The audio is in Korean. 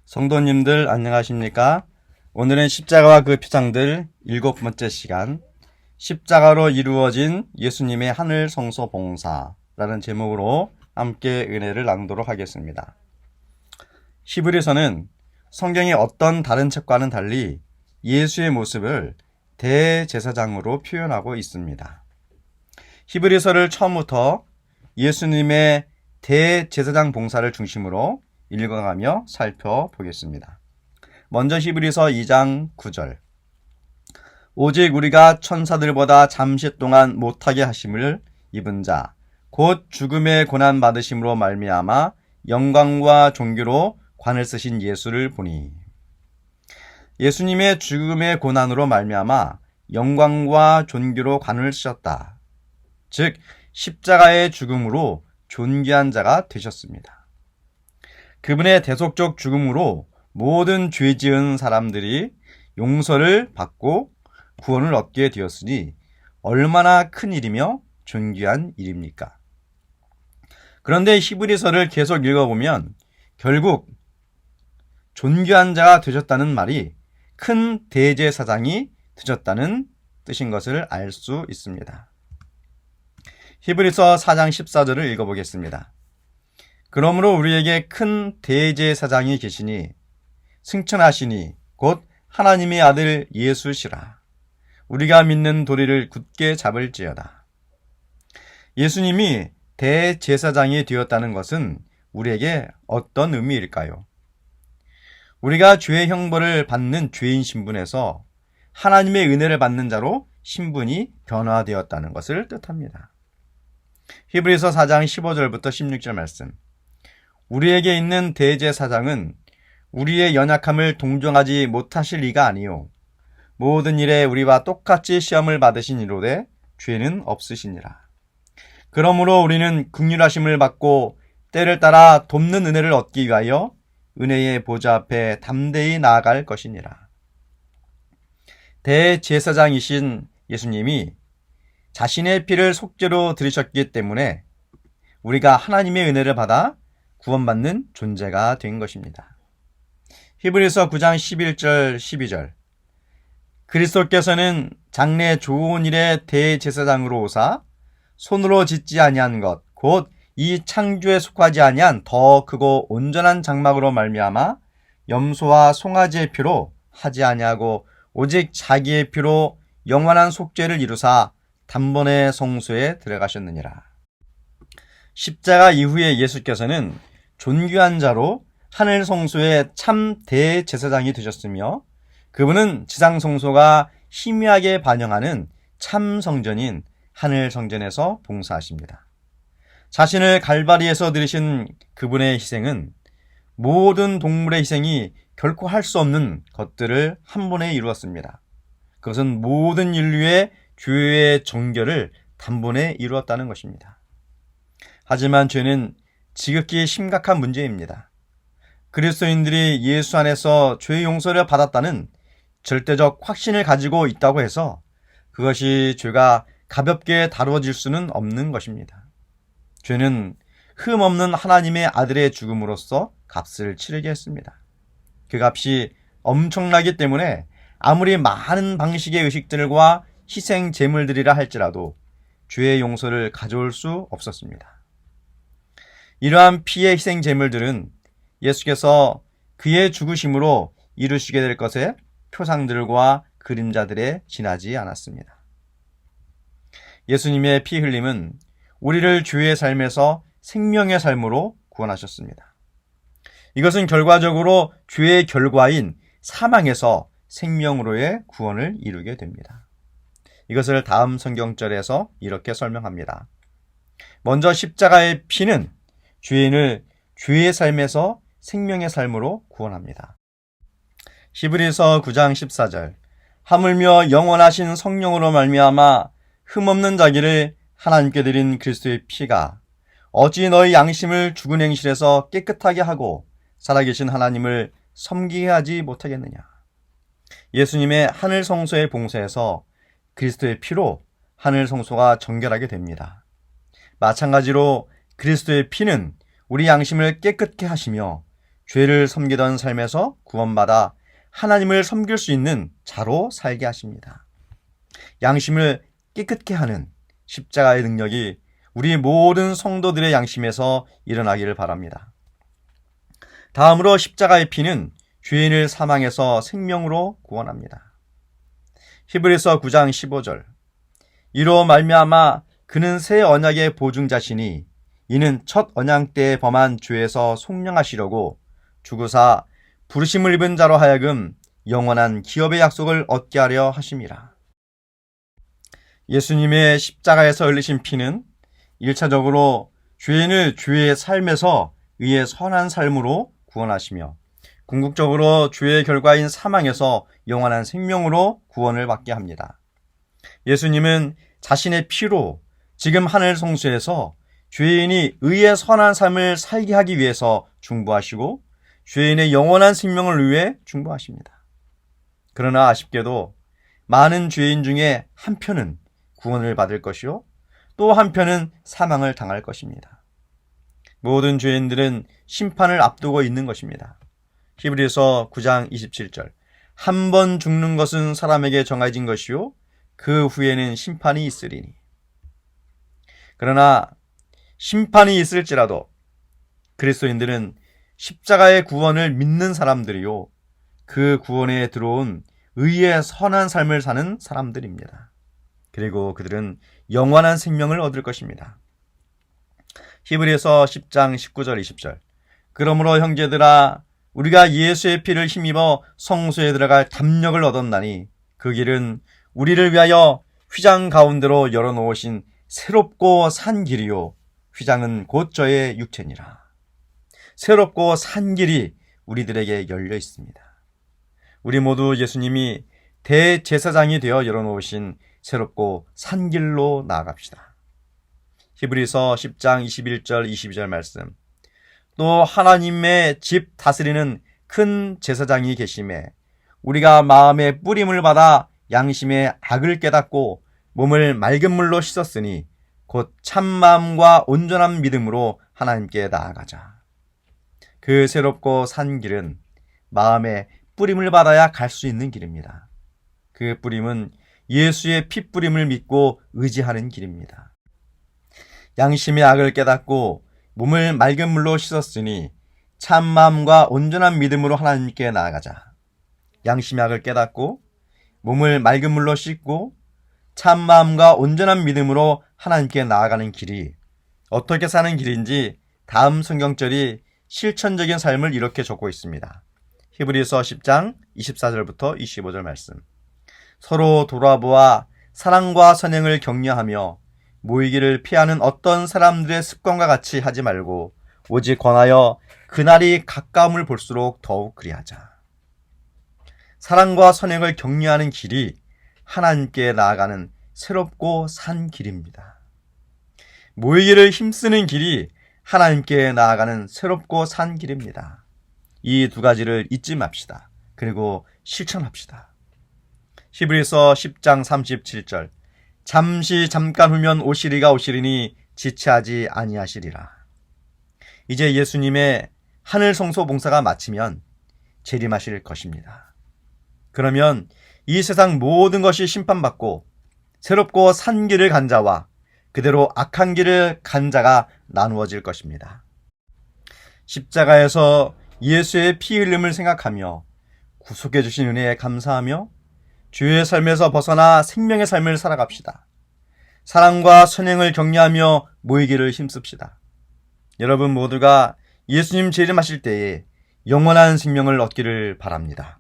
성도님들 안녕하십니까? 오늘은 십자가와 그 표상들 7번째 시간, 십자가로 이루어진 예수님의 하늘 성소 봉사라는 제목으로 함께 은혜를 나누도록 하겠습니다. 히브리서는 성경의 어떤 다른 책과는 달리 예수의 모습을 대제사장으로 표현하고 있습니다. 히브리서를 처음부터 예수님의 대제사장 봉사를 중심으로 읽어가며 살펴보겠습니다. 먼저 히브리서 2장 9절. 오직 우리가 천사들보다 잠시 동안 못하게 하심을 입은 자, 곧 죽음의 고난 받으심으로 말미암아 영광과 존귀로 관을 쓰신 예수를 보니. 예수님의 죽음의 고난으로 말미암아 영광과 존귀로 관을 쓰셨다. 즉 십자가의 죽음으로 존귀한 자가 되셨습니다. 그분의 대속적 죽음으로 모든 죄 지은 사람들이 용서를 받고 구원을 얻게 되었으니 얼마나 큰 일이며 존귀한 일입니까? 그런데 히브리서를 계속 읽어보면 결국 존귀한 자가 되셨다는 말이 큰 대제사장이 되셨다는 뜻인 것을 알 수 있습니다. 히브리서 4장 14절을 읽어보겠습니다. 그러므로 우리에게 큰 대제사장이 계시니 승천하시니 곧 하나님의 아들 예수시라. 우리가 믿는 도리를 굳게 잡을지어다. 예수님이 대제사장이 되었다는 것은 우리에게 어떤 의미일까요? 우리가 죄의 형벌을 받는 죄인 신분에서 하나님의 은혜를 받는 자로 신분이 변화되었다는 것을 뜻합니다. 히브리서 4장 15절부터 16절 말씀. 우리에게 있는 대제사장은 우리의 연약함을 동정하지 못하실 리가 아니요 모든 일에 우리와 똑같이 시험을 받으신 이로되 죄는 없으시니라. 그러므로 우리는 긍휼하심을 받고 때를 따라 돕는 은혜를 얻기 위하여 은혜의 보좌 앞에 담대히 나아갈 것이니라. 대제사장이신 예수님이 자신의 피를 속죄로 들이셨기 때문에 우리가 하나님의 은혜를 받아 구원받는 존재가 된 것입니다. 히브리서 9장 11절 12절. 그리스도께서는 장래 좋은 일의 대제사장으로 오사 손으로 짓지 아니한 것 곧 이 창조에 속하지 아니한 더 크고 온전한 장막으로 말미암아 염소와 송아지의 피로 하지 아니하고 오직 자기의 피로 영원한 속죄를 이루사 단번에 성소에 들어가셨느니라. 십자가 이후에 예수께서는 존귀한 자로 하늘 성소의 참 대제사장이 되셨으며 그분은 지상 성소가 희미하게 반영하는 참 성전인 하늘 성전에서 봉사하십니다. 자신을 갈바리에서 드리신 그분의 희생은 모든 동물의 희생이 결코 할 수 없는 것들을 한 번에 이루었습니다. 그것은 모든 인류의 죄의 정결을 단번에 이루었다는 것입니다. 하지만 죄는 지극히 심각한 문제입니다. 그리스도인들이 예수 안에서 죄의 용서를 받았다는 절대적 확신을 가지고 있다고 해서 그것이 죄가 가볍게 다루어질 수는 없는 것입니다. 죄는 흠없는 하나님의 아들의 죽음으로써 값을 치르게 했습니다. 그 값이 엄청나기 때문에 아무리 많은 방식의 의식들과 희생 제물들이라 할지라도 죄의 용서를 가져올 수 없었습니다. 이러한 피의 희생 제물들은 예수께서 그의 죽으심으로 이루시게 될 것의 표상들과 그림자들에 지나지 않았습니다. 예수님의 피 흘림은 우리를 죄의 삶에서 생명의 삶으로 구원하셨습니다. 이것은 결과적으로 죄의 결과인 사망에서 생명으로의 구원을 이루게 됩니다. 이것을 다음 성경절에서 이렇게 설명합니다. 먼저 십자가의 피는 죄인을 죄의 삶에서 생명의 삶으로 구원합니다. 히브리서 9장 14절. 하물며 영원하신 성령으로 말미암아 흠없는 자기를 하나님께 드린 그리스도의 피가 어찌 너희 양심을 죽은 행실에서 깨끗하게 하고 살아계신 하나님을 섬기게 하지 못하겠느냐. 예수님의 하늘 성소의 봉사에서 그리스도의 피로 하늘 성소가 정결하게 됩니다. 마찬가지로 그리스도의 피는 우리 양심을 깨끗게 하시며 죄를 섬기던 삶에서 구원받아 하나님을 섬길 수 있는 자로 살게 하십니다. 양심을 깨끗게 하는 십자가의 능력이 우리 모든 성도들의 양심에서 일어나기를 바랍니다. 다음으로 십자가의 피는 죄인을 사망에서 생명으로 구원합니다. 히브리서 9장 15절 이로 말미암아 그는 새 언약의 보증자시니 이는 첫 언약 때에 범한 죄에서 속량하시려고 죽으사 부르심을 입은 자로 하여금 영원한 기업의 약속을 얻게 하려 하심이라. 예수님의 십자가에서 흘리신 피는 1차적으로 죄인을 죄의 삶에서 의의 선한 삶으로 구원하시며 궁극적으로 죄의 결과인 사망에서 영원한 생명으로 구원을 받게 합니다. 예수님은 자신의 피로 지금 하늘 성소에서 죄인이 의의 선한 삶을 살게 하기 위해서 중보하시고 죄인의 영원한 생명을 위해 중보하십니다. 그러나 아쉽게도 많은 죄인 중에 한 편은 구원을 받을 것이요 또 한편은 사망을 당할 것입니다. 모든 죄인들은 심판을 앞두고 있는 것입니다. 히브리서 9장 27절 한 번 죽는 것은 사람에게 정해진 것이요 그 후에는 심판이 있으리니. 그러나 심판이 있을지라도 그리스도인들은 십자가의 구원을 믿는 사람들이요 그 구원에 들어온 의의 선한 삶을 사는 사람들입니다. 그리고 그들은 영원한 생명을 얻을 것입니다. 히브리서 10장 19절 20절 그러므로 형제들아 우리가 예수의 피를 힘입어 성소에 들어갈 담력을 얻었나니 그 길은 우리를 위하여 휘장 가운데로 열어놓으신 새롭고 산 길이요 휘장은 곧 저의 육체니라. 새롭고 산 길이 우리들에게 열려 있습니다. 우리 모두 예수님이 대제사장이 되어 열어놓으신 새롭고 산 길로 나아갑시다. 히브리서 10장 21절 22절 말씀 또 하나님의 집 다스리는 큰 제사장이 계심에 우리가 마음의 뿌림을 받아 양심의 악을 깨닫고 몸을 맑은 물로 씻었으니 곧 참마음과 온전한 믿음으로 하나님께 나아가자. 그 새롭고 산 길은 마음의 뿌림을 받아야 갈 수 있는 길입니다. 그 뿌림은 예수의 피 뿌림을 믿고 의지하는 길입니다. 양심의 악을 깨닫고 몸을 맑은 물로 씻었으니 참마음과 온전한 믿음으로 하나님께 나아가자. 양심의 악을 깨닫고 몸을 맑은 물로 씻고 참마음과 온전한 믿음으로 하나님께 나아가는 길이 어떻게 사는 길인지 다음 성경절이 실천적인 삶을 이렇게 적고 있습니다. 히브리서 10장 24절부터 25절 말씀 서로 돌아보아 사랑과 선행을 격려하며 모이기를 피하는 어떤 사람들의 습관과 같이 하지 말고 오직 권하여 그날이 가까움을 볼수록 더욱 그리하자. 사랑과 선행을 격려하는 길이 하나님께 나아가는 새롭고 산 길입니다. 모이기를 힘쓰는 길이 하나님께 나아가는 새롭고 산 길입니다. 이 두 가지를 잊지 맙시다. 그리고 실천합시다. 히브리서 10장 37절 잠깐 후면 오시리가 오시리니 지체하지 아니하시리라. 이제 예수님의 하늘 성소 봉사가 마치면 재림하실 것입니다. 그러면 이 세상 모든 것이 심판받고 새롭고 산 길을 간 자와 그대로 악한 길을 간 자가 나누어질 것입니다. 십자가에서 예수의 피 흘림을 생각하며 구속해 주신 은혜에 감사하며 죄의 삶에서 벗어나 생명의 삶을 살아갑시다. 사랑과 선행을 격려하며 모이기를 힘씁시다. 여러분 모두가 예수님 재림하실 때에 영원한 생명을 얻기를 바랍니다.